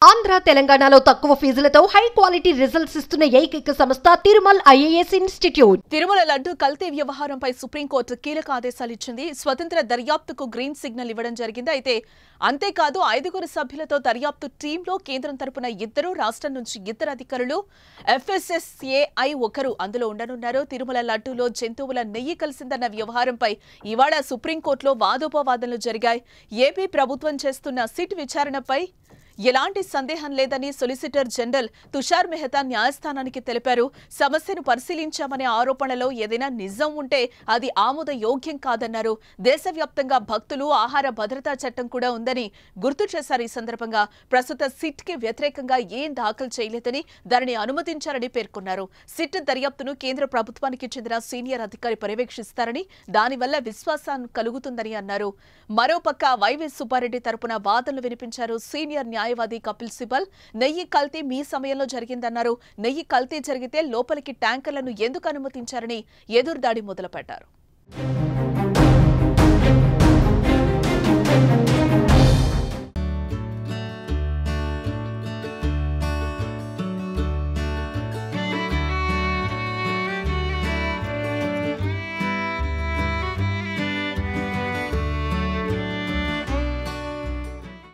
ఆంధ్ర తెలంగాణలో తక్కువ ఫీజులతో high quality results ఇస్తున్న ఏకైక సంస్థ తిరుమల్ ఐఏఎస్ ఇన్స్టిట్యూట్. తిరుమల లడ్డు కల్తీ వ్యవహారంపై సుప్రీంకోర్టు కీలక ఆదేశాలు ఇచ్చింది. స్వతంత్ర దర్యాప్తుకు గ్రీన్ సిగ్నల్ ఇవ్వడం జరిగింది. అయితే అంతేకాదు 5 సభ్యులతో దర్యాప్తు టీంలో కేంద్రం తరపున 2, రాష్ట్రం నుంచి 2 అధికారులు, FSSAI 1 అందులో ఉండనున్నారు. తిరుమల లడ్డూలో జంతువుల నెయ్యి కలిసిందన్న వ్యవహారంపై ఇవాళ సుప్రీంకోర్టులో వాదోపవాదనలు జరిగాయి. ఏపీ ప్రభుత్వం చేస్తున్న సిట్ విచారణపై ఎలాంటి సందేహం లేదని సొలిసిటర్ జనరల్ తుషార్ మెహతా న్యాయస్థానానికి తెలిపారు. సమస్యను పరిశీలించామనే ఆరోపణలో ఏదైనా నిజం ఉంటే అది ఆమోదయోగ్యం కాదన్నారు. దేశవ్యాప్తంగా భక్తులు ఆహార భద్రతా చట్టం కూడా ఉందని గుర్తు చేశారు. ఈ సందర్భంగా ప్రస్తుత సిట్ కి వ్యతిరేకంగా ఏం దాఖలు చేయలేదని దానిని అనుమతించారని పేర్కొన్నారు. సిట్ దర్యాప్తును కేంద్ర ప్రభుత్వానికి చెందిన సీనియర్ అధికారి పర్యవేక్షిస్తారని, దానివల్ల విశ్వాసం కలుగుతుందని అన్నారు. మరోపక్క వైవి సుబ్బారెడ్డి తరపున వాదనలు వినిపించారు. సీనియర్ న్యాయవాది కపిల్ సిబల్ నెయ్యి కల్తీ మీ సమయంలో జరిగిందన్నారు. నెయ్యి కల్తీ జరిగితే లోపలికి ట్యాంకర్లను ఎందుకు అనుమతించారని ఎదురుదాడి మొదలుపెట్టారు.